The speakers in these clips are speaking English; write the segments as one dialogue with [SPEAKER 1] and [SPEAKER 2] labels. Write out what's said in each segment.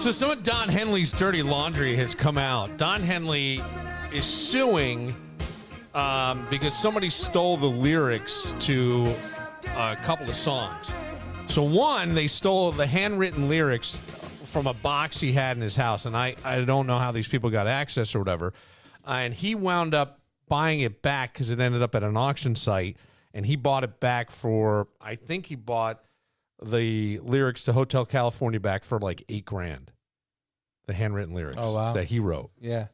[SPEAKER 1] So some of Don Henley's dirty laundry has come out. Don Henley is suing because somebody stole the lyrics to a couple of songs. So one, they stole the handwritten lyrics from a box he had in his house, and I don't know how these people got access or whatever. And he wound up buying it back because it ended up at an auction site, and he bought it back for, I think he bought the lyrics to Hotel California back for like $8,000. The handwritten lyrics that he wrote.
[SPEAKER 2] Yeah.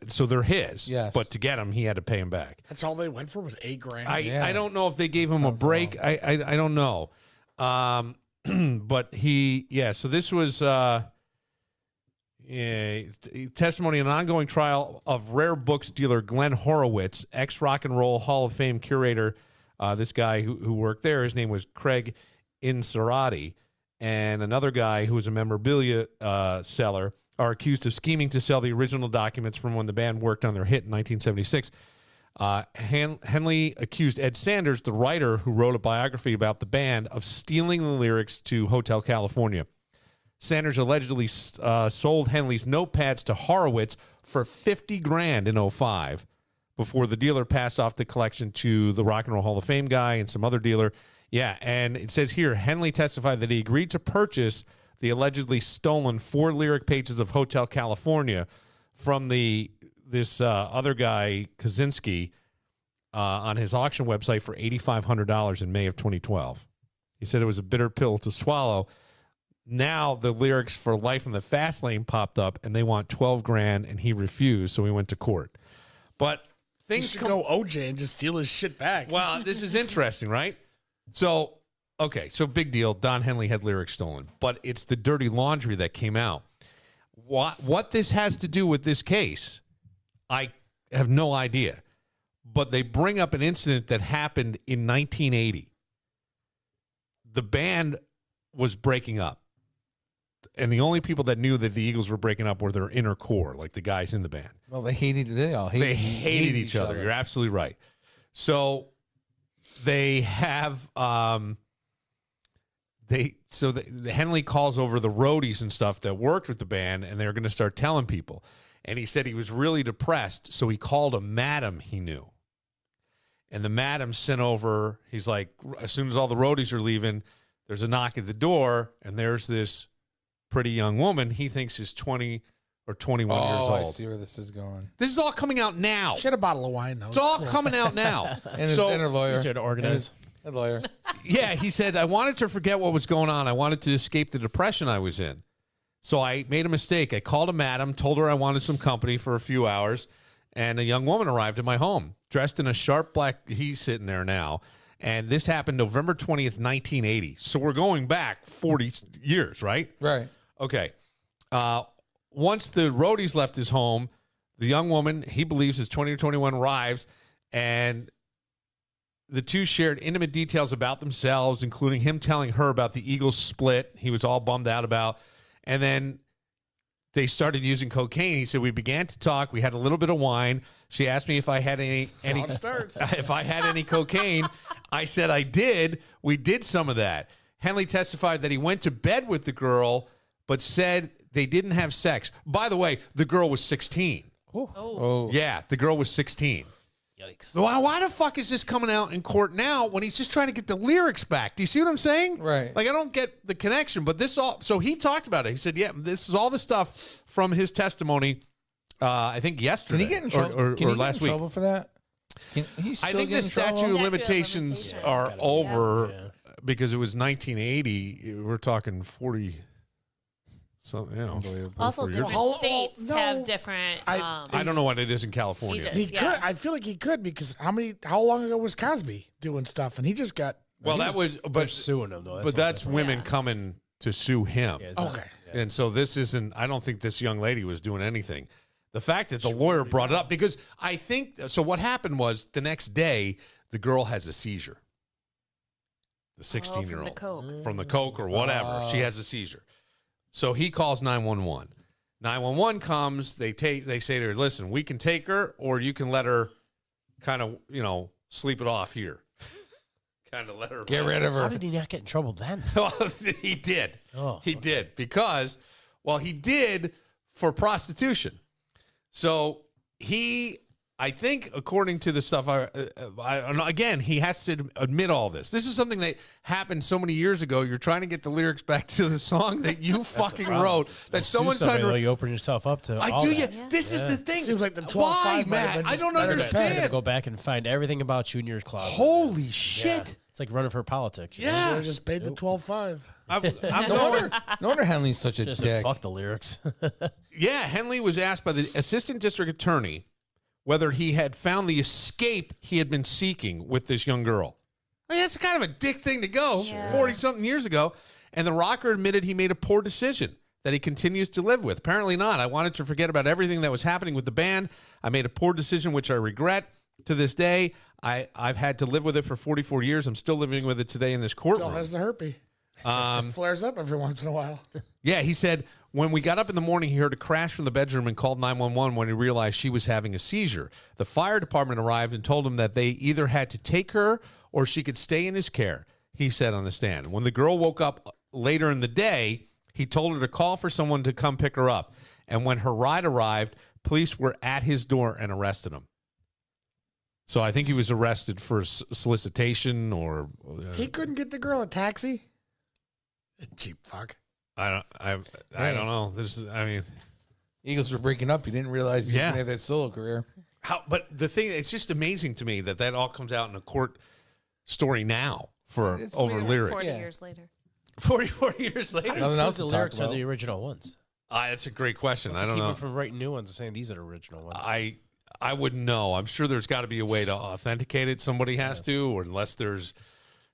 [SPEAKER 1] So they're his.
[SPEAKER 2] Yes.
[SPEAKER 1] But to get them, he had to pay him back.
[SPEAKER 3] That's all they went for was $8,000.
[SPEAKER 1] I don't know if they gave him a break. I don't know. But so this was testimony in an ongoing trial of rare books dealer Glenn Horowitz, ex-Rock and Roll Hall of Fame curator. This guy who worked there, his name was Craig Inserati, and another guy who was a memorabilia seller are accused of scheming to sell the original documents from when the band worked on their hit in 1976. Henley accused Ed Sanders, the writer who wrote a biography about the band, of stealing the lyrics to Hotel California. Sanders allegedly sold Henley's notepads to Horowitz for $50,000 in 2005 before the dealer passed off the collection to the Rock and Roll Hall of Fame guy and some other dealer. Yeah, and it says here, Henley testified that he agreed to purchase the allegedly stolen 4 lyric pages of Hotel California from this other guy, Kaczynski, on his auction website for $8,500 in May of 2012. He said it was a bitter pill to swallow. Now the lyrics for Life in the Fast Lane popped up, and they want $12,000, and he refused, so he went to court. But things
[SPEAKER 3] should go OJ and just steal his shit back.
[SPEAKER 1] Well, this is interesting, right? So, okay, so big deal. Don Henley had lyrics stolen, but it's the dirty laundry that came out. What this has to do with this case, I have no idea. But they bring up an incident that happened in 1980. The band was breaking up, and the only people that knew that the Eagles were breaking up were their inner core, like the guys in the band.
[SPEAKER 2] Well, they hated each other.
[SPEAKER 1] You're absolutely right. So they have Henley calls over the roadies and stuff that worked with the band, and they're going to start telling people. And he said he was really depressed, so he called a madam he knew. And the madam sent over, he's like, as soon as all the roadies are leaving, there's a knock at the door, and there's this pretty young woman he thinks is 20 or 21 years old.
[SPEAKER 2] I see where this is going.
[SPEAKER 1] This is all coming out now.
[SPEAKER 3] She had a bottle of wine, though.
[SPEAKER 1] It's all coming out now.
[SPEAKER 2] And her lawyer.
[SPEAKER 4] He's here to organize.
[SPEAKER 2] And lawyer.
[SPEAKER 1] Yeah, he said, I wanted to forget what was going on. I wanted to escape the depression I was in. So I made a mistake. I called a madam, told her I wanted some company for a few hours, and a young woman arrived at my home, dressed in a sharp black, he's sitting there now, and this happened November 20th, 1980. So we're going back 40 years, right?
[SPEAKER 2] Right.
[SPEAKER 1] Okay. Once the roadies left his home, the young woman, he believes is 20 or 21, arrives, and the two shared intimate details about themselves, including him telling her about the Eagles split he was all bummed out about. And then they started using cocaine. He said, we began to talk. We had a little bit of wine. She asked me if I had any if I had any cocaine. I said I did. We did some of that. Henley testified that he went to bed with the girl, but said they didn't have sex. By the way, the girl was 16.
[SPEAKER 2] Oh.
[SPEAKER 1] Yeah, the girl was 16.
[SPEAKER 4] Yikes.
[SPEAKER 1] Why the fuck is this coming out in court now when he's just trying to get the lyrics back? Do you see what I'm saying?
[SPEAKER 2] Right.
[SPEAKER 1] Like, I don't get the connection, but this all... So he talked about it. He said, yeah, this is all the stuff from his testimony, I think yesterday.
[SPEAKER 2] Can he get in trouble,
[SPEAKER 1] or last week.
[SPEAKER 2] Trouble for that?
[SPEAKER 1] I think the statute of limitations are over because it was 1980. We're talking 40... So,
[SPEAKER 5] also, different states have different.
[SPEAKER 1] I don't know what it is in California.
[SPEAKER 3] He could. I feel like he could because how long ago was Cosby doing stuff, and he just got.
[SPEAKER 1] Well, that was, but
[SPEAKER 4] suing him though.
[SPEAKER 1] That's women coming to sue him.
[SPEAKER 4] Yeah,
[SPEAKER 3] okay,
[SPEAKER 1] and so this isn't. I don't think this young lady was doing anything. The fact that the lawyer brought it up because I think so. What happened was the next day the girl has a seizure. The 16-year-old from the coke or whatever, she has a seizure. So he calls 911. 911 comes. They say to her, listen, we can take her or you can let her kind of, sleep it off here. Kind of let her.
[SPEAKER 2] Get rid of her.
[SPEAKER 4] How did he not get in trouble then?
[SPEAKER 1] Well, he did. He did. Because Well, he did for prostitution. So I think, according to the stuff, again, he has to admit all this. This is something that happened so many years ago. You're trying to get the lyrics back to the song that you fucking wrote. That someone's trying to.
[SPEAKER 4] You open yourself up to.
[SPEAKER 1] I
[SPEAKER 4] all
[SPEAKER 1] do.
[SPEAKER 4] That.
[SPEAKER 1] Yeah. This is the thing.
[SPEAKER 3] Seems like the 12-5
[SPEAKER 1] Why,
[SPEAKER 3] might have
[SPEAKER 1] Matt?
[SPEAKER 3] been
[SPEAKER 1] I
[SPEAKER 3] just
[SPEAKER 1] don't
[SPEAKER 3] better than
[SPEAKER 1] understand.
[SPEAKER 4] I'm gonna go back and find everything about you in your closet.
[SPEAKER 1] Holy shit!
[SPEAKER 4] Yeah. It's like running for politics. you know?
[SPEAKER 1] Yeah.
[SPEAKER 3] They just paid the 12-5.
[SPEAKER 2] No wonder Henley's such a
[SPEAKER 4] Just
[SPEAKER 2] dick.
[SPEAKER 4] fuck the lyrics.
[SPEAKER 1] Yeah, Henley was asked by the assistant district attorney whether he had found the escape he had been seeking with this young girl. I mean, that's kind of a dick thing to go 40-something years ago. And the rocker admitted he made a poor decision that he continues to live with. Apparently not. I wanted to forget about everything that was happening with the band. I made a poor decision, which I regret to this day. I've had to live with it for 44 years. I'm still living with it today in this
[SPEAKER 3] Still
[SPEAKER 1] courtroom.
[SPEAKER 3] has the herpes. Flares up every once in a while.
[SPEAKER 1] Yeah, he said when we got up in the morning, he heard a crash from the bedroom and called 911 when he realized she was having a seizure. The fire department arrived and told him that they either had to take her or she could stay in his care, he said on the stand. When the girl woke up later in the day, he told her to call for someone to come pick her up. And when her ride arrived, police were at his door and arrested him. So I think he was arrested for solicitation or...
[SPEAKER 3] He couldn't get the girl a taxi? Cheap fuck.
[SPEAKER 1] I don't know.
[SPEAKER 2] Eagles were breaking up. You didn't realize he was going to have that solo career.
[SPEAKER 1] But the thing, it's just amazing to me that all comes out in a court story now for over lyrics.
[SPEAKER 5] 40 years later.
[SPEAKER 1] 44 years later.
[SPEAKER 2] Nothing else
[SPEAKER 4] The
[SPEAKER 2] to
[SPEAKER 4] lyrics
[SPEAKER 2] talk
[SPEAKER 4] are
[SPEAKER 2] about.
[SPEAKER 4] the original ones.
[SPEAKER 1] That's a great question. I don't
[SPEAKER 4] keep
[SPEAKER 1] know.
[SPEAKER 4] them from writing new ones and saying these are the original ones.
[SPEAKER 1] I wouldn't know. I'm sure there's got to be a way to authenticate it. Somebody has to, or unless there's,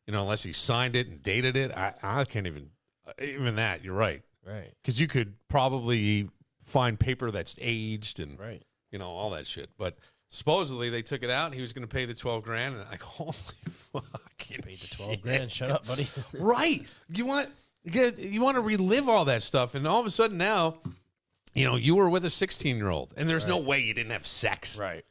[SPEAKER 1] unless he signed it and dated it. I can't even that. You're right.
[SPEAKER 4] Right.
[SPEAKER 1] Because you could probably find paper that's aged and
[SPEAKER 4] Right.
[SPEAKER 1] All that shit. But supposedly they took it out and he was going to pay the $12,000. And I'm like, holy fucking
[SPEAKER 4] Paid the
[SPEAKER 1] shit.
[SPEAKER 4] $12,000. Shut up, buddy.
[SPEAKER 1] Right. You want to relive all that stuff. And all of a sudden now, you were with a 16-year-old and there's no way you didn't have sex.
[SPEAKER 4] Right.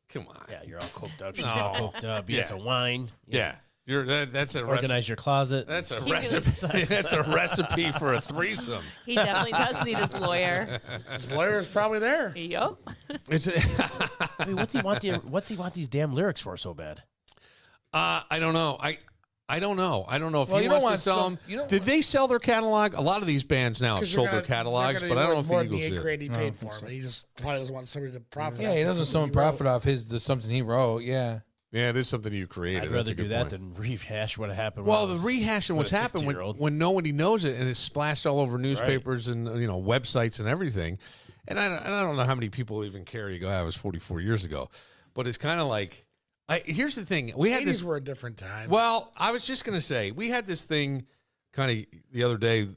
[SPEAKER 1] Come on.
[SPEAKER 4] Yeah, you're all coked up. She's
[SPEAKER 1] No.
[SPEAKER 4] all coked up. You had some wine.
[SPEAKER 1] Yeah. That's a
[SPEAKER 4] Organize your closet.
[SPEAKER 1] That's a
[SPEAKER 5] He was-
[SPEAKER 1] recipe. That's a recipe for a threesome.
[SPEAKER 5] He definitely does need his lawyer.
[SPEAKER 3] His lawyer's probably there.
[SPEAKER 5] Yup.
[SPEAKER 1] It's
[SPEAKER 4] I mean, what's he want these damn lyrics for so bad?
[SPEAKER 1] I don't know. I don't know. I don't know if
[SPEAKER 2] Well,
[SPEAKER 1] he
[SPEAKER 2] you don't
[SPEAKER 1] wants to
[SPEAKER 2] want
[SPEAKER 1] sell
[SPEAKER 2] some-
[SPEAKER 1] them.
[SPEAKER 2] you don't
[SPEAKER 1] Did
[SPEAKER 2] want-
[SPEAKER 1] they sell their catalog? A lot of these bands now have
[SPEAKER 3] 'Cause
[SPEAKER 1] sold
[SPEAKER 3] they're
[SPEAKER 1] their
[SPEAKER 3] gonna-
[SPEAKER 1] catalogs,
[SPEAKER 3] they're
[SPEAKER 1] but
[SPEAKER 3] gonna
[SPEAKER 1] I
[SPEAKER 3] be
[SPEAKER 1] don't
[SPEAKER 3] worth
[SPEAKER 1] know
[SPEAKER 3] more
[SPEAKER 1] if
[SPEAKER 3] than
[SPEAKER 1] the Eagles
[SPEAKER 3] the 8
[SPEAKER 1] did.
[SPEAKER 3] grade he
[SPEAKER 2] No, I
[SPEAKER 3] paid
[SPEAKER 2] don't
[SPEAKER 3] for
[SPEAKER 2] think
[SPEAKER 3] him.
[SPEAKER 2] so.
[SPEAKER 3] But he just probably doesn't want somebody to profit.
[SPEAKER 2] Yeah,
[SPEAKER 3] off
[SPEAKER 2] he
[SPEAKER 3] of
[SPEAKER 2] doesn't
[SPEAKER 3] something
[SPEAKER 2] someone
[SPEAKER 3] he wrote.
[SPEAKER 2] profit off something he wrote. Yeah.
[SPEAKER 1] Yeah, it is something you created.
[SPEAKER 4] I'd
[SPEAKER 1] That's
[SPEAKER 4] rather
[SPEAKER 1] a good
[SPEAKER 4] do that
[SPEAKER 1] point.
[SPEAKER 4] than rehash what happened.
[SPEAKER 1] Well,
[SPEAKER 4] when I
[SPEAKER 1] the
[SPEAKER 4] was
[SPEAKER 1] rehashing what's
[SPEAKER 4] with a
[SPEAKER 1] happened
[SPEAKER 4] 16-year-old.
[SPEAKER 1] when nobody knows it and it's splashed all over newspapers and websites and everything. And I don't know how many people even care. You go, I was 44 years ago, but it's kind of like. Here's the thing: we had
[SPEAKER 3] 80s
[SPEAKER 1] this.
[SPEAKER 3] were a different time.
[SPEAKER 1] Well, I was just gonna say we had this thing, kind of the other day,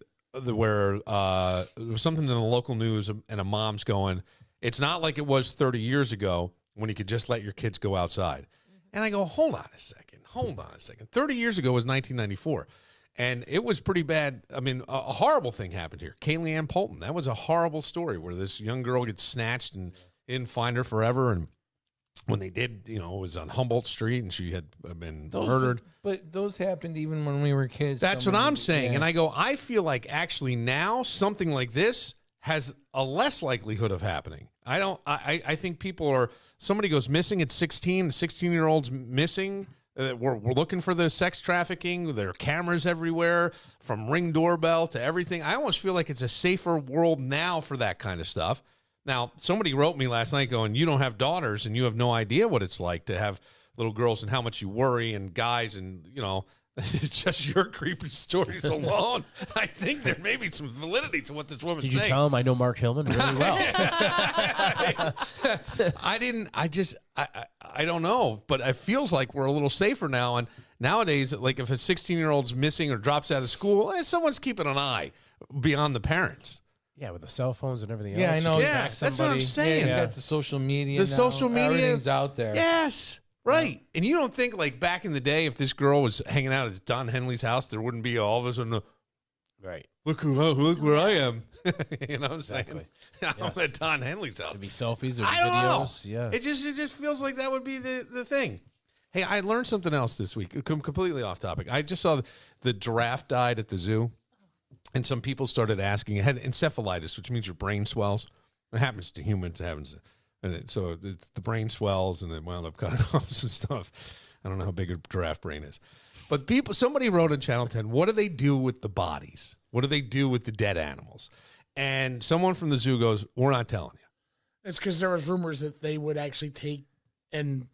[SPEAKER 1] where there was something in the local news, and a mom's going, "It's not like it was 30 years ago when you could just let your kids go outside." And I go, hold on a second. 30 years ago was 1994. And it was pretty bad. I mean, a horrible thing happened here. Kaylee Ann Polton. That was a horrible story where this young girl gets snatched and didn't find her forever. And when they did, it was on Humboldt Street and she had been murdered.
[SPEAKER 2] But those happened even when we were kids.
[SPEAKER 1] That's what I'm saying.
[SPEAKER 2] Yeah.
[SPEAKER 1] And I go, I feel like actually now something like this has a less likelihood of happening. I think somebody goes missing at 16, 16-year-old's missing. We're looking for the sex trafficking. There are cameras everywhere, from Ring doorbell to everything. I almost feel like it's a safer world now for that kind of stuff. Now, somebody wrote me last night going, you don't have daughters and you have no idea what it's like to have little girls and how much you worry, and guys, and, it's just your creepy stories alone. I think there may be some validity to what this woman's
[SPEAKER 4] Did you
[SPEAKER 1] saying.
[SPEAKER 4] tell him I know Mark Hillman really well?
[SPEAKER 1] I didn't. I don't know, but it feels like we're a little safer now. And nowadays, like if a 16-year-old's missing or drops out of school, someone's keeping an eye beyond the parents.
[SPEAKER 4] Yeah, with the cell phones and everything
[SPEAKER 2] Yeah,
[SPEAKER 4] else.
[SPEAKER 2] I know.
[SPEAKER 4] You
[SPEAKER 1] Yeah,
[SPEAKER 4] can track
[SPEAKER 1] that's what I'm
[SPEAKER 4] somebody.
[SPEAKER 1] saying.
[SPEAKER 2] You got the social media.
[SPEAKER 1] The
[SPEAKER 2] now.
[SPEAKER 1] social media-
[SPEAKER 2] Everything's out there.
[SPEAKER 1] Yes, right. And you don't think like back in the day, if this girl was hanging out at Don Henley's house, there wouldn't be all of a sudden,
[SPEAKER 4] Right.
[SPEAKER 1] look where I am. You know what I'm saying?
[SPEAKER 4] Exactly.
[SPEAKER 1] I'm
[SPEAKER 4] Yes.
[SPEAKER 1] at Don Henley's house.
[SPEAKER 4] There'd be selfies or
[SPEAKER 1] I don't
[SPEAKER 4] videos.
[SPEAKER 1] know.
[SPEAKER 4] Yeah.
[SPEAKER 1] It just feels like that would be the thing. Hey, I learned something else this week. Completely off topic. I just saw the giraffe died at the zoo. And some people started asking, it had encephalitis, which means your brain swells. It happens to humans. It happens. So the brain swells and then wound up cutting off some stuff. I don't know how big a giraffe brain is. But somebody wrote on Channel 10, what do they do with the bodies? What do they do with the dead animals? And someone from the zoo goes, we're not telling you.
[SPEAKER 3] It's because there was rumors that they would actually take and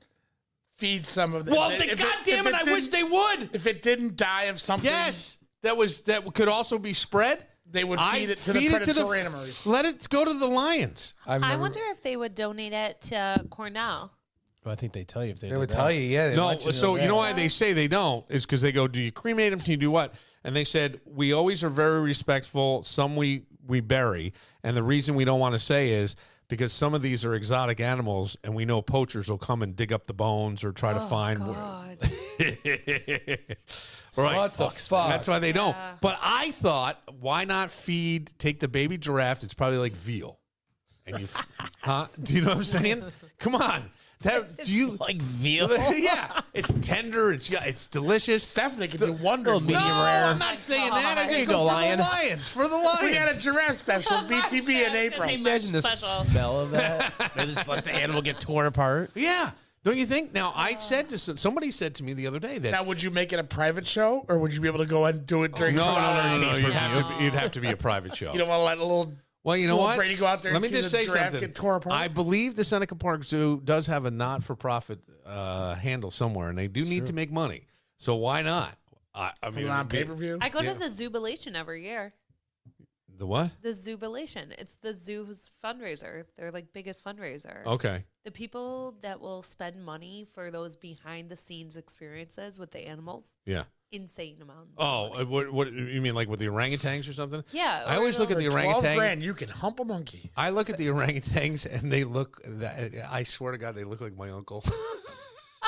[SPEAKER 3] feed some of the.
[SPEAKER 1] Well, goddamn it, I wish they would.
[SPEAKER 3] If it didn't die of something.
[SPEAKER 1] Yes. That could also be spread.
[SPEAKER 3] They would feed it to the predatory animals.
[SPEAKER 1] Let it go to the lions.
[SPEAKER 5] I wonder if they would donate it to Cornell.
[SPEAKER 4] Well, I think they tell you if they
[SPEAKER 2] would tell you, yeah.
[SPEAKER 1] No, so you know why they say they don't is because they go, do you cremate them? Can you do what? And they said, we always are very respectful. Some we bury. And the reason we don't want to say is because some of these are exotic animals and we know poachers will come and dig up the bones or try to find.
[SPEAKER 5] God.
[SPEAKER 1] Right.
[SPEAKER 2] What the fuck?
[SPEAKER 1] That's why they don't. But I thought, why not take the baby giraffe? It's probably like veal. And you, huh? Do you know what I'm saying? Come on. Do you
[SPEAKER 4] like veal?
[SPEAKER 1] Yeah, it's tender. It's delicious.
[SPEAKER 3] Definitely can do wonders.
[SPEAKER 4] Medium
[SPEAKER 1] no,
[SPEAKER 4] rare.
[SPEAKER 1] I'm not saying that. I
[SPEAKER 4] There
[SPEAKER 1] just
[SPEAKER 4] you
[SPEAKER 1] go
[SPEAKER 4] go,
[SPEAKER 1] for
[SPEAKER 4] lion.
[SPEAKER 1] the lions. For the lions.
[SPEAKER 3] We had a giraffe special, BTV in April.
[SPEAKER 4] Imagine the
[SPEAKER 5] Special.
[SPEAKER 4] smell of that. They just let the animal get torn apart.
[SPEAKER 1] Yeah. Don't you think? Now, I said to somebody said to me the other day that
[SPEAKER 3] Now, would you make it a private show, or would you be able to go and do it during?
[SPEAKER 1] no. You'd have to be a private show.
[SPEAKER 3] You don't want to let a little.
[SPEAKER 1] Well, you know
[SPEAKER 3] Little
[SPEAKER 1] what?
[SPEAKER 3] Brady go out there
[SPEAKER 1] Let
[SPEAKER 3] and
[SPEAKER 1] me
[SPEAKER 3] see
[SPEAKER 1] just
[SPEAKER 3] the
[SPEAKER 1] say
[SPEAKER 3] giraffe
[SPEAKER 1] something.
[SPEAKER 3] get tore apart?
[SPEAKER 1] I believe the Seneca Park Zoo does have a not-for-profit handle somewhere, and they do need to make money. So why not? I mean,
[SPEAKER 3] on pay-per-view.
[SPEAKER 5] I go to the Zubilation every year.
[SPEAKER 1] The what?
[SPEAKER 5] The Zubilation. It's the zoo's fundraiser. Their biggest fundraiser.
[SPEAKER 1] Okay.
[SPEAKER 5] The people that will spend money for those behind the scenes experiences with the animals,
[SPEAKER 1] Yeah.
[SPEAKER 5] insane amounts.
[SPEAKER 1] Oh, what you mean, like with the orangutans or something?
[SPEAKER 5] Yeah.
[SPEAKER 1] I always look at the
[SPEAKER 3] For
[SPEAKER 1] orangutan.
[SPEAKER 3] $12,000, you can hump a monkey.
[SPEAKER 1] I look at the orangutans, and they look. I swear to God, they look like my uncle.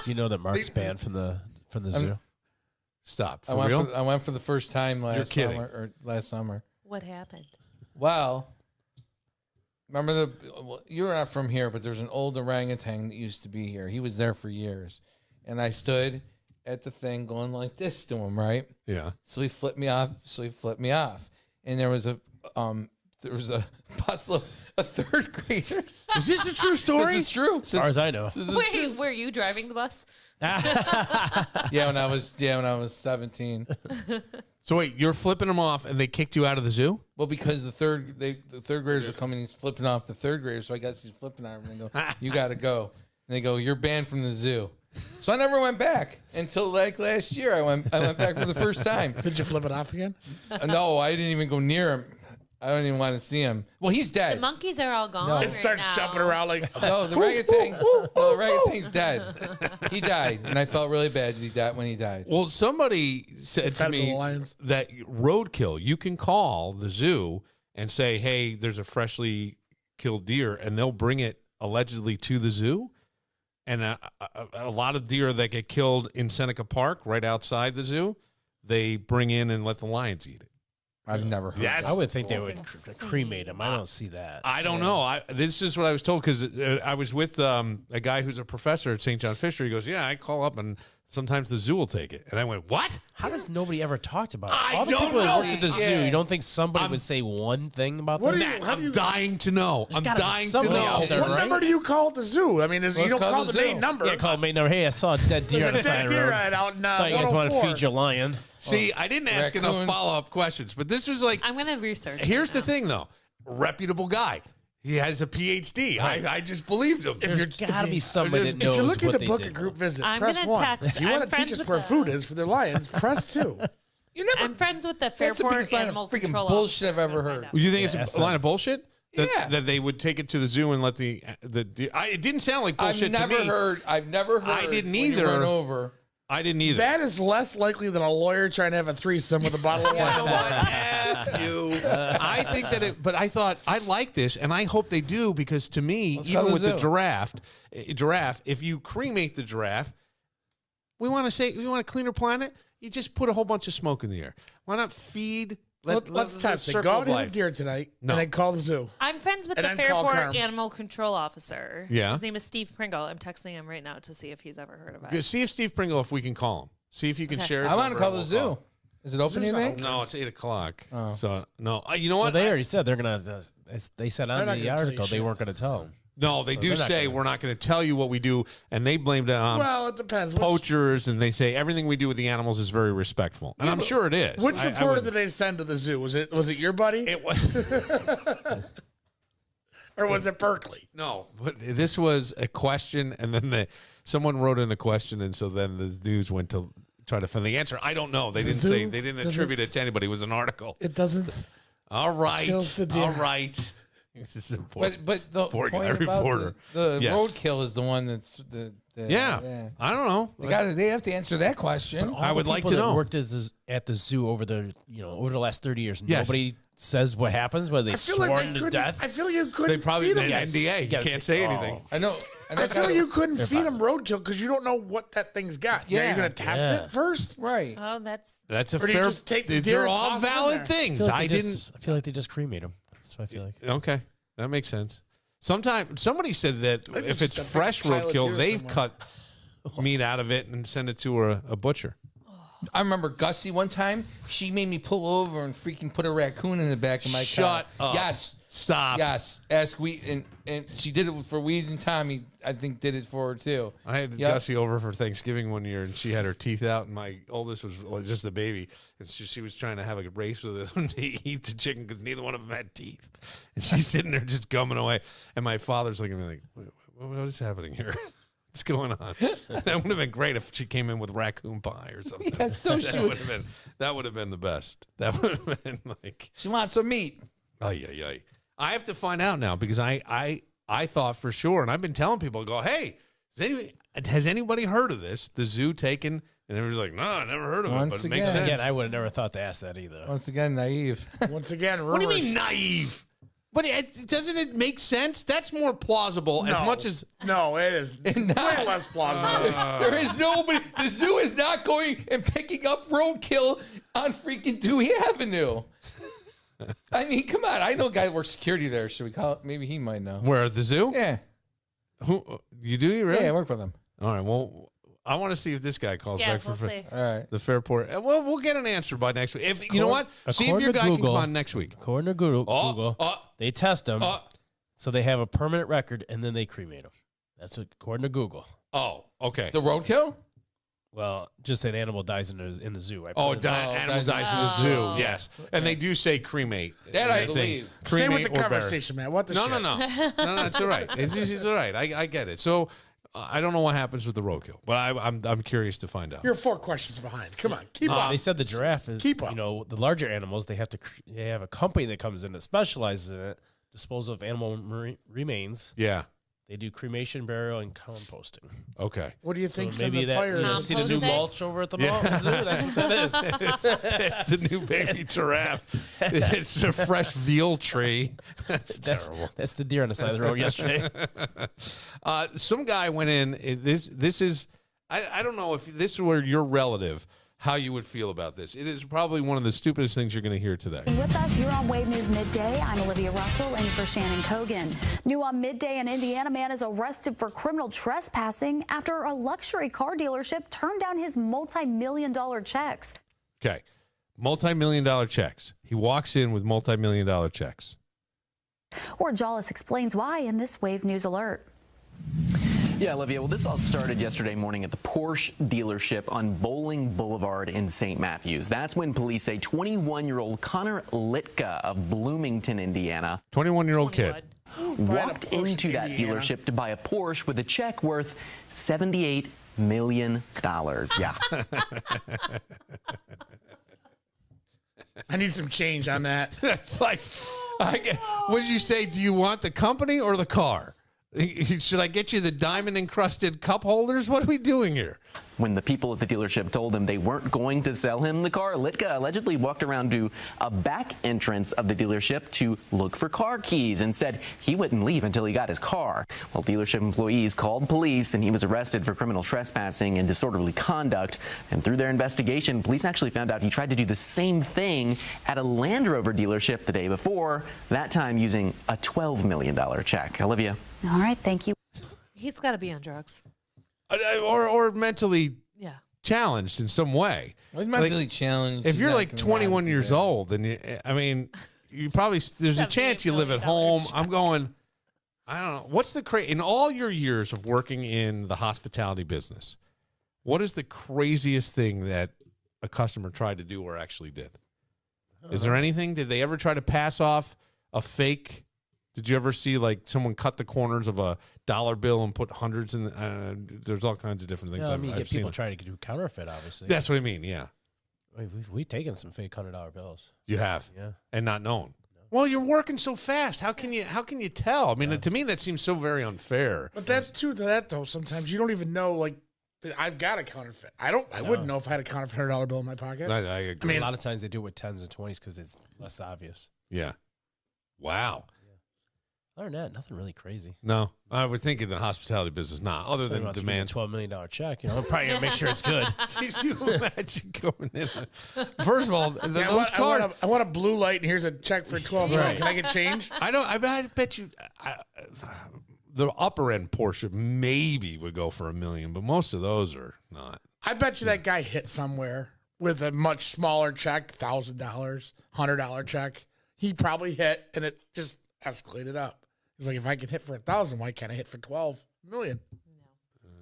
[SPEAKER 4] Do you know that Mark's banned from the zoo?
[SPEAKER 1] Stop.
[SPEAKER 2] I
[SPEAKER 1] For real?
[SPEAKER 2] went for the first time last summer.
[SPEAKER 5] What happened?
[SPEAKER 2] Well, remember you were not from here, but there's an old orangutan that used to be here. He was there for years, and I stood at the thing going like this to him, right?
[SPEAKER 1] Yeah.
[SPEAKER 2] So he flipped me off. And there was a bustle of third graders.
[SPEAKER 1] Is this a true story?
[SPEAKER 2] This is true.
[SPEAKER 4] As far as I know.
[SPEAKER 5] Wait, were you driving the bus?
[SPEAKER 2] Yeah, when I was 17.
[SPEAKER 1] So wait, you're flipping them off, and they kicked you out of the zoo?
[SPEAKER 2] Well, because the third graders are coming, he's flipping off the third graders. So I guess he's flipping on them and they go, "You got to go." And they go, "You're banned from the zoo." So I never went back until last year. I went back for the first time.
[SPEAKER 3] Did you flip it off again?
[SPEAKER 2] No, I didn't even go near him. I don't even want to see him. Well, he's dead.
[SPEAKER 5] The monkeys are all gone.
[SPEAKER 2] No.
[SPEAKER 5] Right
[SPEAKER 3] It starts
[SPEAKER 5] now.
[SPEAKER 3] jumping around like.
[SPEAKER 2] No, the orangutan's dead. He died, and I felt really bad when he died.
[SPEAKER 1] Well, somebody said to
[SPEAKER 3] Fed with the
[SPEAKER 1] me
[SPEAKER 3] lions.
[SPEAKER 1] that roadkill, you can call the zoo and say, hey, there's a freshly killed deer, and they'll bring it allegedly to the zoo. And a lot of deer that get killed in Seneca Park, right outside the zoo, they bring in and let the lions eat it.
[SPEAKER 2] I've never heard
[SPEAKER 1] Yes.
[SPEAKER 2] that.
[SPEAKER 4] I would think they
[SPEAKER 5] That's
[SPEAKER 4] would
[SPEAKER 5] insane.
[SPEAKER 4] cremate him. I don't see that.
[SPEAKER 1] I don't know. This is what I was told because I was with a guy who's a professor at St. John Fisher. He goes, yeah, I call up and sometimes the zoo will take it. And I went, what?
[SPEAKER 4] How does nobody ever talked about it?
[SPEAKER 1] I
[SPEAKER 4] All the
[SPEAKER 1] don't
[SPEAKER 4] people that
[SPEAKER 1] know.
[SPEAKER 4] worked at the zoo,
[SPEAKER 2] Yeah.
[SPEAKER 4] you don't think somebody would say one thing about
[SPEAKER 3] What
[SPEAKER 4] that?
[SPEAKER 3] do you-
[SPEAKER 1] Matt,
[SPEAKER 3] how do
[SPEAKER 1] I'm
[SPEAKER 3] you-
[SPEAKER 1] dying to know. I'm
[SPEAKER 4] gotta be
[SPEAKER 1] dying to
[SPEAKER 4] somebody
[SPEAKER 1] know.
[SPEAKER 4] out there,
[SPEAKER 3] What
[SPEAKER 4] right?
[SPEAKER 3] number do you call at the zoo? I mean, you don't
[SPEAKER 2] call
[SPEAKER 3] call
[SPEAKER 2] the
[SPEAKER 3] the main
[SPEAKER 2] zoo.
[SPEAKER 3] number.
[SPEAKER 4] Yeah, call main number. Hey, I saw a dead deer on the
[SPEAKER 3] There's a
[SPEAKER 4] side
[SPEAKER 3] dead
[SPEAKER 4] of the
[SPEAKER 3] deer
[SPEAKER 4] road.
[SPEAKER 3] right out in
[SPEAKER 4] Thought you guys want to
[SPEAKER 3] 104.
[SPEAKER 4] feed your lion.
[SPEAKER 1] See, I didn't ask enough
[SPEAKER 2] Raccoons.
[SPEAKER 1] follow-up questions, but this was like,
[SPEAKER 5] I'm going to research.
[SPEAKER 1] here's the
[SPEAKER 5] right
[SPEAKER 1] thing, though. Reputable guy. He has a PhD. I just believed him.
[SPEAKER 4] There's got to be somebody that
[SPEAKER 3] If
[SPEAKER 4] knows
[SPEAKER 3] you're looking
[SPEAKER 4] what
[SPEAKER 3] to
[SPEAKER 4] they
[SPEAKER 3] book
[SPEAKER 4] did.
[SPEAKER 3] a group visit,
[SPEAKER 5] I'm
[SPEAKER 3] press
[SPEAKER 5] gonna
[SPEAKER 3] 1.
[SPEAKER 5] text-
[SPEAKER 3] If you
[SPEAKER 5] I'm
[SPEAKER 3] want to teach
[SPEAKER 5] friends
[SPEAKER 3] us
[SPEAKER 5] with
[SPEAKER 3] where
[SPEAKER 5] the-
[SPEAKER 3] food is for their lions, press 2.
[SPEAKER 5] I'm friends with the
[SPEAKER 2] That's the
[SPEAKER 5] Fairport
[SPEAKER 2] biggest line of
[SPEAKER 5] Animal
[SPEAKER 2] freaking
[SPEAKER 5] Control
[SPEAKER 2] bullshit I've
[SPEAKER 5] Officer.
[SPEAKER 2] ever
[SPEAKER 5] I'm gonna
[SPEAKER 2] heard.
[SPEAKER 5] find out.
[SPEAKER 1] You think
[SPEAKER 4] Yeah,
[SPEAKER 1] it's a line of bullshit? That,
[SPEAKER 2] Yeah.
[SPEAKER 1] that they would take it to the zoo and let the deer. It didn't sound like bullshit
[SPEAKER 2] I've
[SPEAKER 1] to me.
[SPEAKER 2] never heard.
[SPEAKER 1] I didn't
[SPEAKER 2] when you
[SPEAKER 1] either.
[SPEAKER 2] run over.
[SPEAKER 1] I didn't either.
[SPEAKER 3] That is less likely than a lawyer trying to have a threesome with a bottle of
[SPEAKER 1] You know
[SPEAKER 3] wine.
[SPEAKER 1] what? F you. I think that but I thought, I like this, and I hope they do, because to me,
[SPEAKER 2] Let's
[SPEAKER 1] even
[SPEAKER 2] go to
[SPEAKER 1] with
[SPEAKER 2] the
[SPEAKER 1] the
[SPEAKER 2] zoo.
[SPEAKER 1] giraffe, if you cremate the giraffe, we want a cleaner planet, you just put a whole bunch of smoke in the air. Why not feed?
[SPEAKER 3] Let's test it.
[SPEAKER 1] circle
[SPEAKER 3] Go
[SPEAKER 1] of
[SPEAKER 3] out and hit a
[SPEAKER 1] life.
[SPEAKER 3] deer tonight,
[SPEAKER 1] No.
[SPEAKER 3] and then call the zoo.
[SPEAKER 5] I'm friends with
[SPEAKER 3] And
[SPEAKER 5] the
[SPEAKER 3] then call
[SPEAKER 5] Fairport
[SPEAKER 3] Carm.
[SPEAKER 5] Animal Control Officer.
[SPEAKER 1] Yeah.
[SPEAKER 5] His name is Steve Pringle. I'm texting him right now to see if he's ever heard of it.
[SPEAKER 1] See if Steve Pringle, if we can call him. See if you can
[SPEAKER 5] Okay.
[SPEAKER 1] share his
[SPEAKER 2] I want to
[SPEAKER 1] number
[SPEAKER 2] call
[SPEAKER 1] and
[SPEAKER 2] the
[SPEAKER 1] we'll
[SPEAKER 2] zoo. Is it open? You think?
[SPEAKER 1] No, it's 8 o'clock.
[SPEAKER 2] Oh.
[SPEAKER 1] So no, you know
[SPEAKER 4] Well,
[SPEAKER 1] what?
[SPEAKER 4] they already said they're gonna. They said
[SPEAKER 3] They're
[SPEAKER 4] on
[SPEAKER 3] not
[SPEAKER 4] the
[SPEAKER 3] gonna tell you
[SPEAKER 4] article they
[SPEAKER 3] shit.
[SPEAKER 4] weren't gonna tell them.
[SPEAKER 1] No, they
[SPEAKER 4] So
[SPEAKER 1] do
[SPEAKER 4] they're not
[SPEAKER 1] say
[SPEAKER 4] gonna-
[SPEAKER 1] we're not going to tell you what we do, and they blamed it on
[SPEAKER 3] Well, it depends.
[SPEAKER 1] poachers, and they say everything we do with the animals is very respectful, and I'm sure it is.
[SPEAKER 3] Which
[SPEAKER 1] I
[SPEAKER 3] reporter
[SPEAKER 1] wouldn't-
[SPEAKER 3] did they send to the zoo? Was it your buddy,
[SPEAKER 1] It was
[SPEAKER 3] or was it Berkeley?
[SPEAKER 1] no, but this was a question, and then someone wrote in a question, and so then the news went to try to find the answer. I don't know. They didn't say.
[SPEAKER 3] zoo
[SPEAKER 1] They didn't
[SPEAKER 3] doesn't-
[SPEAKER 1] attribute it to anybody. It was an article.
[SPEAKER 3] It doesn't.
[SPEAKER 1] All right,
[SPEAKER 3] kills the deer.
[SPEAKER 1] all right. This is important.
[SPEAKER 2] But the
[SPEAKER 1] Poor
[SPEAKER 2] point
[SPEAKER 1] guy,
[SPEAKER 2] about
[SPEAKER 1] reporter.
[SPEAKER 2] the
[SPEAKER 1] Yes.
[SPEAKER 2] roadkill is the one that's the
[SPEAKER 1] Yeah, I don't know.
[SPEAKER 2] They have to answer that question.
[SPEAKER 1] I would like
[SPEAKER 4] People
[SPEAKER 1] to
[SPEAKER 4] that
[SPEAKER 1] know.
[SPEAKER 4] Worked at the zoo over the last 30 years.
[SPEAKER 1] Yes.
[SPEAKER 4] Nobody says what happens whether they
[SPEAKER 3] I feel
[SPEAKER 4] sworn
[SPEAKER 3] like they
[SPEAKER 4] to
[SPEAKER 3] couldn't.
[SPEAKER 4] death.
[SPEAKER 3] I feel you couldn't.
[SPEAKER 1] They probably
[SPEAKER 3] feed
[SPEAKER 1] did
[SPEAKER 3] them.
[SPEAKER 1] NDA. You
[SPEAKER 4] gotta
[SPEAKER 1] can't
[SPEAKER 4] say-
[SPEAKER 1] say anything.
[SPEAKER 2] I know.
[SPEAKER 3] I feel you couldn't feed them roadkill because you don't know what that thing's got. Yeah,
[SPEAKER 2] Yeah.
[SPEAKER 3] you're gonna test
[SPEAKER 4] Yeah.
[SPEAKER 3] it first.
[SPEAKER 2] Right.
[SPEAKER 5] Oh, that's
[SPEAKER 1] That's a
[SPEAKER 3] Or do you
[SPEAKER 1] fair.
[SPEAKER 3] just take the
[SPEAKER 1] These
[SPEAKER 3] deer
[SPEAKER 1] are
[SPEAKER 3] and
[SPEAKER 1] all
[SPEAKER 3] toss it in
[SPEAKER 1] valid
[SPEAKER 3] there?
[SPEAKER 1] things.
[SPEAKER 4] I
[SPEAKER 1] I
[SPEAKER 4] I feel like they just cremate them. That's what I feel like.
[SPEAKER 1] Okay, that makes sense. Sometimes somebody said that
[SPEAKER 3] I
[SPEAKER 1] if
[SPEAKER 3] just
[SPEAKER 1] it's
[SPEAKER 3] stuck a
[SPEAKER 1] fresh
[SPEAKER 3] pile of
[SPEAKER 1] roadkill,
[SPEAKER 3] deer
[SPEAKER 1] they've
[SPEAKER 3] somewhere.
[SPEAKER 1] cut meat out of it and send it to a butcher.
[SPEAKER 2] I remember Gussie one time. She made me pull over and freaking put a raccoon in the back of my car.
[SPEAKER 1] Shut up.
[SPEAKER 2] Yes.
[SPEAKER 1] Stop.
[SPEAKER 2] Yes. Ask and she did it for Weez and Tommy. I think did it for her too.
[SPEAKER 1] I had
[SPEAKER 2] Yep.
[SPEAKER 1] Gussie over for Thanksgiving one year, and she had her teeth out, and my oldest was just a baby, and she was trying to have a race with him to eat the chicken because neither one of them had teeth, and she's sitting there just gumming away, and my father's looking at me like, what is happening here? What's going on? That would have been great if she came in with raccoon pie or something.
[SPEAKER 2] Yes, no, she would.
[SPEAKER 1] That would have been the best. That would have been like,
[SPEAKER 2] She wants some meat.
[SPEAKER 1] ay. I have to find out now because I thought for sure, and I've been telling people, I go, hey, has anybody heard of this? The zoo taken, and everybody's like, no, I never heard of
[SPEAKER 2] Once
[SPEAKER 1] it, but it
[SPEAKER 2] again.
[SPEAKER 1] makes sense.
[SPEAKER 4] Again, I would have never thought to ask that either.
[SPEAKER 2] Once again, naive.
[SPEAKER 3] Once again, rumors.
[SPEAKER 1] What do you mean naive? But doesn't it make sense? That's more plausible as much as
[SPEAKER 3] No, it is way less plausible.
[SPEAKER 2] There is nobody. The zoo is not going and picking up roadkill on freaking Dewey Avenue. I mean, come on. I know a guy that works security there. Should we call it? Maybe he might know.
[SPEAKER 1] where at the zoo.
[SPEAKER 2] Yeah.
[SPEAKER 1] Who you do? You really?
[SPEAKER 2] Yeah, I work with him.
[SPEAKER 1] All right. Well, I want to see if this guy calls
[SPEAKER 5] yeah.
[SPEAKER 1] back
[SPEAKER 5] We'll
[SPEAKER 1] for
[SPEAKER 5] see.
[SPEAKER 2] All right.
[SPEAKER 1] the Fairport. Well, we'll get an answer by next week. If you know what, see if
[SPEAKER 4] according
[SPEAKER 1] your
[SPEAKER 4] to
[SPEAKER 1] guy can
[SPEAKER 4] Google-
[SPEAKER 1] come on next week.
[SPEAKER 4] According to Google,
[SPEAKER 1] Oh,
[SPEAKER 4] they test them,
[SPEAKER 1] oh,
[SPEAKER 4] so they have a permanent record, and then they cremate them. That's what, according to Google.
[SPEAKER 1] oh, okay.
[SPEAKER 2] The roadkill?
[SPEAKER 4] Well, just an animal dies in the zoo. I
[SPEAKER 1] Oh,
[SPEAKER 4] put it-
[SPEAKER 1] animal dies in the zoo. Yes, and they do say cremate.
[SPEAKER 2] That I
[SPEAKER 1] They think
[SPEAKER 2] believe.
[SPEAKER 3] Stay with
[SPEAKER 1] cremate
[SPEAKER 3] the
[SPEAKER 1] or bury.
[SPEAKER 3] conversation, man. What the
[SPEAKER 1] No,
[SPEAKER 3] shit?
[SPEAKER 1] no, it's all right. It's all right. I get it. So I don't know what happens with the roadkill, but I'm curious to find out.
[SPEAKER 3] You're 4 questions behind. Come on, keep up.
[SPEAKER 4] They said the giraffe is,
[SPEAKER 3] Keep up.
[SPEAKER 4] the larger animals. They have a company that comes in that specializes in it, dispose of animal remains.
[SPEAKER 1] Yeah.
[SPEAKER 4] They do cremation, burial, and composting.
[SPEAKER 1] Okay.
[SPEAKER 3] What do you
[SPEAKER 4] So
[SPEAKER 3] think's
[SPEAKER 4] maybe
[SPEAKER 3] in the
[SPEAKER 4] that
[SPEAKER 3] fire?
[SPEAKER 4] you see the new
[SPEAKER 5] Composting?
[SPEAKER 4] mulch over at the mall. Zoo? That's what that is.
[SPEAKER 1] It's the new baby giraffe. It's a fresh veal tree. That's terrible.
[SPEAKER 4] That's the deer on the side of the road yesterday.
[SPEAKER 1] Some guy went in. This is. I don't know if this were your relative, how you would feel about this. It is probably one of the stupidest things you're going to hear today.
[SPEAKER 6] With us here on Wave News Midday, I'm Olivia Russell in for Shannon Kogan. New on Midday, an Indiana man is arrested for criminal trespassing after a luxury car dealership turned down his multi-million-dollar checks.
[SPEAKER 1] Okay. Multi-million-dollar checks. He walks in with multi-million-dollar checks.
[SPEAKER 6] Or Jollis explains why in this Wave News alert.
[SPEAKER 7] Yeah, Olivia, well, this all started yesterday morning at the Porsche dealership on Bowling Boulevard in St. Matthews. That's when police say 21-year-old Connor Litka of Bloomington, Indiana,
[SPEAKER 1] 21-year-old kid.
[SPEAKER 7] walked
[SPEAKER 3] Porsche in
[SPEAKER 7] into that
[SPEAKER 3] Indiana?
[SPEAKER 7] dealership to buy a Porsche with a check worth $78 million. Yeah.
[SPEAKER 3] I need some change on that.
[SPEAKER 1] It's like, what did you say? Do you want the company or the car? Should I get you the diamond encrusted cup holders? What are we doing here?
[SPEAKER 7] When the people at the dealership told him they weren't going to sell him the car, Litka allegedly walked around to a back entrance of the dealership to look for car keys and said he wouldn't leave until he got his car. Well, dealership employees called police and he was arrested for criminal trespassing and disorderly conduct. And through their investigation, police actually found out he tried to do the same thing at a Land Rover dealership the day before, that time using a $12 million check. Olivia.
[SPEAKER 6] All right, thank you.
[SPEAKER 5] He's got to be on drugs.
[SPEAKER 1] Or mentally
[SPEAKER 5] Yeah.
[SPEAKER 1] challenged in some way.
[SPEAKER 2] Well, he's mentally challenged.
[SPEAKER 1] If
[SPEAKER 2] He's
[SPEAKER 1] you're
[SPEAKER 2] not
[SPEAKER 1] like
[SPEAKER 2] gonna
[SPEAKER 1] 21
[SPEAKER 2] lie
[SPEAKER 1] years
[SPEAKER 2] to
[SPEAKER 1] old, and you probably there's a chance you live at home. I'm going. I don't know. What's the in all your years of working in the hospitality business? What is the craziest thing that a customer tried to do or actually did? Is there anything? Did they ever try to pass off a fake? Did you ever see like someone cut the corners of a dollar bill and put hundreds in? There's all kinds of different things.
[SPEAKER 4] Yeah, I mean, you
[SPEAKER 1] I've
[SPEAKER 4] get people
[SPEAKER 1] seen.
[SPEAKER 4] trying to do counterfeit, obviously.
[SPEAKER 1] That's what I mean. Yeah,
[SPEAKER 4] We've taken some fake $100 bills.
[SPEAKER 1] you have.
[SPEAKER 4] Yeah.
[SPEAKER 1] And not known. Well, you're working so fast. How can you tell? I mean, to me, that seems so very unfair.
[SPEAKER 3] But to that though, sometimes you don't even know like that I've got a counterfeit. I wouldn't know if I had a counterfeit $100 bill in my pocket.
[SPEAKER 1] I agree.
[SPEAKER 4] A lot of times they do it with 10s and 20s because it's less obvious.
[SPEAKER 1] Yeah. Wow.
[SPEAKER 4] Other than that, nothing really crazy.
[SPEAKER 1] No, I would think in the hospitality business, not other
[SPEAKER 4] So
[SPEAKER 1] than
[SPEAKER 4] wants to give
[SPEAKER 1] demand.
[SPEAKER 4] you a $12 million check. I'm probably going to make sure it's good.
[SPEAKER 1] Can you imagine going in? First of all,
[SPEAKER 3] Yeah, I want a blue light, and here's a check for $12 million. Can I get change?
[SPEAKER 1] I bet you the upper end portion maybe would go for $1 million, but most of those are not.
[SPEAKER 3] I bet you that guy hit somewhere with a much smaller check, $1,000, $100 check. He probably hit, and it just escalated up. He's like, if I can hit for 1,000, why can't I hit for 12 million?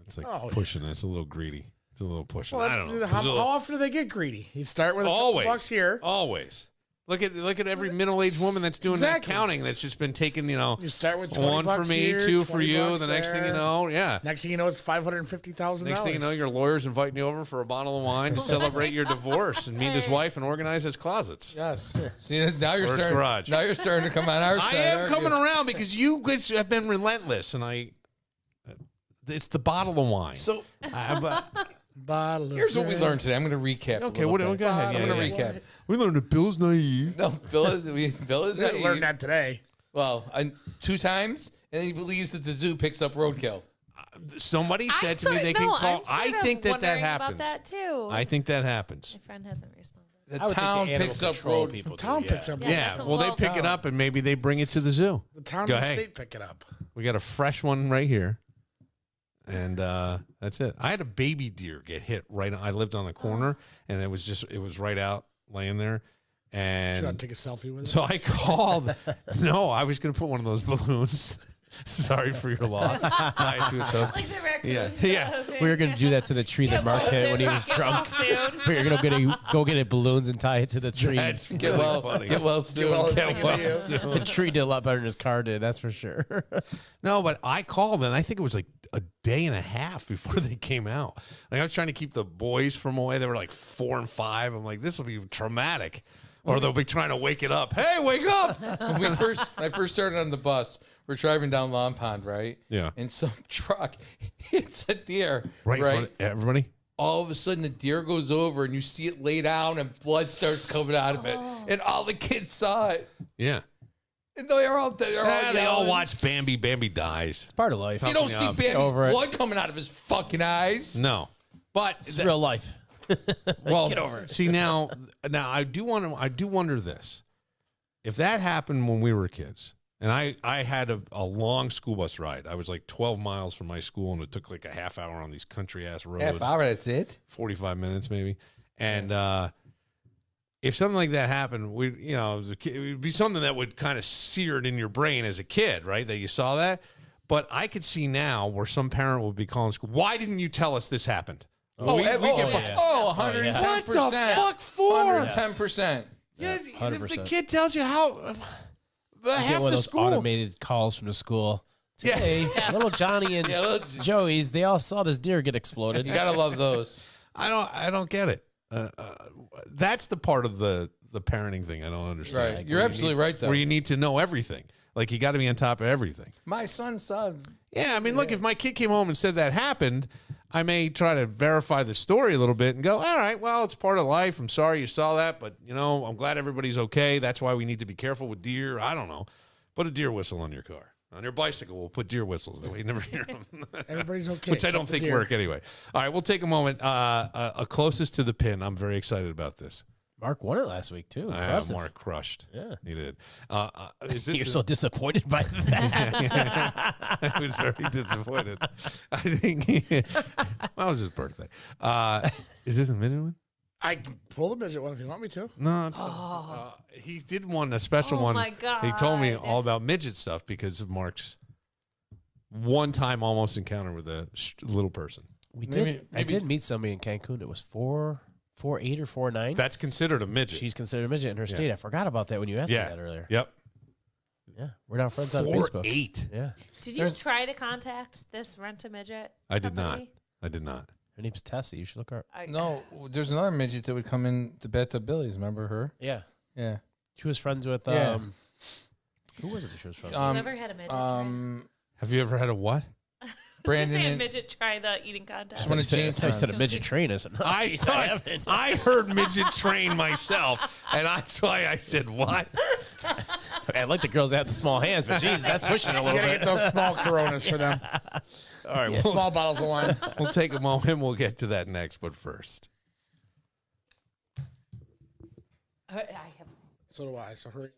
[SPEAKER 1] It's like pushing. It's a little greedy. It's a little pushing.
[SPEAKER 3] Well,
[SPEAKER 1] I don't know.
[SPEAKER 3] how often do they get greedy? You start with a couple
[SPEAKER 1] Always.
[SPEAKER 3] bucks here.
[SPEAKER 1] Always. Look at every middle-aged woman that's doing that counting that's just been taking,
[SPEAKER 3] You start with 20
[SPEAKER 1] one for
[SPEAKER 3] bucks
[SPEAKER 1] me,
[SPEAKER 3] here,
[SPEAKER 1] 2 for
[SPEAKER 3] 20
[SPEAKER 1] you.
[SPEAKER 3] bucks
[SPEAKER 1] The next thing you
[SPEAKER 3] there.
[SPEAKER 1] know, yeah.
[SPEAKER 3] Next thing you know, it's $550,000.
[SPEAKER 1] Next thing you know, your lawyer's inviting you over for a bottle of wine to celebrate your divorce and meet his wife and organize his closets.
[SPEAKER 2] Yes. See, now you're
[SPEAKER 1] Or his
[SPEAKER 2] starting.
[SPEAKER 1] garage.
[SPEAKER 2] Now you're starting to come on our
[SPEAKER 1] I
[SPEAKER 2] side.
[SPEAKER 1] am
[SPEAKER 2] aren't
[SPEAKER 1] coming
[SPEAKER 2] you?
[SPEAKER 1] around because you guys have been relentless, and it's the bottle of wine.
[SPEAKER 2] So
[SPEAKER 3] Bottle of
[SPEAKER 2] here's what we
[SPEAKER 3] Jack.
[SPEAKER 2] learned today. I'm going to recap.
[SPEAKER 1] Okay,
[SPEAKER 2] a
[SPEAKER 1] what?
[SPEAKER 2] little
[SPEAKER 1] Go
[SPEAKER 2] bit.
[SPEAKER 1] ahead.
[SPEAKER 2] I'm
[SPEAKER 1] Yeah,
[SPEAKER 2] going to
[SPEAKER 1] yeah.
[SPEAKER 2] recap.
[SPEAKER 1] We learned that Bill's naive.
[SPEAKER 2] No, Bill is
[SPEAKER 3] We
[SPEAKER 2] naive.
[SPEAKER 3] learned that today.
[SPEAKER 2] Well, 2 times, and he believes that the zoo picks up roadkill.
[SPEAKER 1] Somebody said to me they can call. I think that happens.
[SPEAKER 5] About that too.
[SPEAKER 1] I think that happens.
[SPEAKER 5] My friend hasn't responded.
[SPEAKER 2] The
[SPEAKER 4] I would think
[SPEAKER 2] town
[SPEAKER 4] the animal
[SPEAKER 2] picks up
[SPEAKER 4] control
[SPEAKER 2] road.
[SPEAKER 4] people.
[SPEAKER 3] The town
[SPEAKER 4] do,
[SPEAKER 3] picks up.
[SPEAKER 5] Yeah,
[SPEAKER 1] Yeah,
[SPEAKER 5] that's a
[SPEAKER 1] well, they
[SPEAKER 5] low
[SPEAKER 1] pick it up and maybe they bring it to the zoo.
[SPEAKER 3] The town
[SPEAKER 1] Go
[SPEAKER 3] and the
[SPEAKER 1] ahead.
[SPEAKER 3] state pick it up.
[SPEAKER 1] We got a fresh one right here, and that's it. I had a baby deer get hit right. I lived on the corner, and it was right out laying there,
[SPEAKER 3] Should I
[SPEAKER 1] and
[SPEAKER 3] take a selfie with it?
[SPEAKER 1] so I called. No, I was going to put one of those balloons. Sorry for your loss. Tie it to it. So
[SPEAKER 5] Like the raccoon.
[SPEAKER 1] yeah.
[SPEAKER 4] We were going to do that to the tree that Mark hit when he was drunk. We were going to go get it balloons and tie it to the tree.
[SPEAKER 1] That's
[SPEAKER 2] Get
[SPEAKER 1] really
[SPEAKER 2] well,
[SPEAKER 1] funny.
[SPEAKER 2] get well soon.
[SPEAKER 1] Get well soon.
[SPEAKER 4] The tree did a lot better than his car did, that's for sure.
[SPEAKER 1] No, but I called, and I think it was like a day and a half before they came out. Like I was trying to keep the boys from away. They were like 4 and 5. I'm like, this will be traumatic. Or they'll be trying to wake it up. Hey, wake up!
[SPEAKER 2] When I first started on the bus, we're driving down Long Pond, right?
[SPEAKER 1] Yeah.
[SPEAKER 2] And some truck hits a deer.
[SPEAKER 1] Right in front of everybody.
[SPEAKER 2] All of a sudden, the deer goes over, and you see it lay down, and blood starts coming out of it. And all the kids saw it.
[SPEAKER 1] Yeah.
[SPEAKER 2] And they all
[SPEAKER 1] They watch Bambi. Bambi dies.
[SPEAKER 4] It's part of life.
[SPEAKER 2] You don't see
[SPEAKER 1] up.
[SPEAKER 2] Bambi's
[SPEAKER 4] Over it.
[SPEAKER 2] blood coming out of his fucking eyes.
[SPEAKER 1] No. But
[SPEAKER 4] It's real life.
[SPEAKER 1] well,
[SPEAKER 4] Get over it.
[SPEAKER 1] see now I do wonder this. If that happened when we were kids, and I had a long school bus ride. I was like 12 miles from my school, and it took like a half hour on these country ass roads.
[SPEAKER 2] Half hour, that's it.
[SPEAKER 1] 45 minutes maybe. And if something like that happened, it would be something that would kind of seared in your brain as a kid, right? That you saw that. But I could see now where some parent would be calling school. Why didn't you tell us this happened?
[SPEAKER 2] Oh,
[SPEAKER 1] get
[SPEAKER 2] 110%.
[SPEAKER 1] What the fuck for?
[SPEAKER 2] 110%.
[SPEAKER 1] Yeah, if the
[SPEAKER 4] 100%.
[SPEAKER 1] kid tells you how
[SPEAKER 4] You
[SPEAKER 1] half
[SPEAKER 4] get one of
[SPEAKER 1] the
[SPEAKER 4] those
[SPEAKER 1] school.
[SPEAKER 4] automated calls from the school. Today, little Johnny and
[SPEAKER 2] Yeah,
[SPEAKER 4] Joey's, they all saw this deer get exploded.
[SPEAKER 2] you gotta love those.
[SPEAKER 1] I don't get it. That's the part of the parenting thing I don't understand.
[SPEAKER 2] Right. You're absolutely right, though.
[SPEAKER 1] Where you need to know everything. Like you got to be on top of everything.
[SPEAKER 2] My son saw.
[SPEAKER 1] Yeah, I mean, look, if my kid came home and said that happened, I may try to verify the story a little bit and go, all right, well, it's part of life. I'm sorry you saw that, but, I'm glad everybody's okay. That's why we need to be careful with deer. I don't know. Put a deer whistle on your car. On your bicycle, we'll put deer whistles. That way you never hear them.
[SPEAKER 3] Everybody's okay.
[SPEAKER 1] Which I
[SPEAKER 3] except
[SPEAKER 1] don't
[SPEAKER 3] the
[SPEAKER 1] think
[SPEAKER 3] deer.
[SPEAKER 1] work anyway. All right, we'll take a moment. A closest to the pin. I'm very excited about this.
[SPEAKER 4] Mark won it last week too. Impressive.
[SPEAKER 1] Mark crushed.
[SPEAKER 4] Yeah.
[SPEAKER 1] He did. Is this
[SPEAKER 4] You're so disappointed by that.
[SPEAKER 1] I was very disappointed. I think that was his birthday. Is this a midget one?
[SPEAKER 3] I can pull the midget one if you want me to.
[SPEAKER 1] No, it's he did one, a special
[SPEAKER 5] Oh
[SPEAKER 1] one.
[SPEAKER 5] my God.
[SPEAKER 1] He told me all about midget stuff because of Mark's one-time almost encounter with a little person.
[SPEAKER 4] I did meet somebody in Cancun that was 4'8" or 4'9".
[SPEAKER 1] That's considered a midget.
[SPEAKER 4] She's considered a midget in her state. I forgot about that when you asked me that earlier.
[SPEAKER 1] Yep.
[SPEAKER 4] Yeah, we're now friends on Facebook.
[SPEAKER 1] 4'8".
[SPEAKER 4] Yeah,
[SPEAKER 5] Did you try to contact this Rent-A-Midget?
[SPEAKER 1] I did not.
[SPEAKER 5] company?
[SPEAKER 1] I did not.
[SPEAKER 4] her name's Tessie. You should look her up.
[SPEAKER 2] No, there's another midget that would come in to Bathtub Billy's. Remember her?
[SPEAKER 4] Yeah,
[SPEAKER 2] Yeah.
[SPEAKER 4] she was friends with
[SPEAKER 2] Yeah.
[SPEAKER 4] Who was it that she was friends
[SPEAKER 5] You've never had a midget try?
[SPEAKER 1] Have you ever had a what?
[SPEAKER 5] Brandon
[SPEAKER 2] Brandon
[SPEAKER 5] say a
[SPEAKER 2] and-
[SPEAKER 5] midget try the eating contest.
[SPEAKER 2] Just one of James'
[SPEAKER 4] with? I said a
[SPEAKER 2] friends.
[SPEAKER 4] midget train. I said, no,
[SPEAKER 1] I
[SPEAKER 4] geez, I haven't.
[SPEAKER 1] I heard midget train myself, and that's why I said what?
[SPEAKER 4] I like the girls that have the small hands, but Jesus, that's pushing it a
[SPEAKER 3] You
[SPEAKER 4] little
[SPEAKER 3] gotta
[SPEAKER 4] bit.
[SPEAKER 3] get those small Coronas for them.
[SPEAKER 1] All right,
[SPEAKER 3] Small bottles of wine.
[SPEAKER 1] we'll take a moment. We'll get to that next, but first.
[SPEAKER 5] I have
[SPEAKER 3] So do I. So hurry.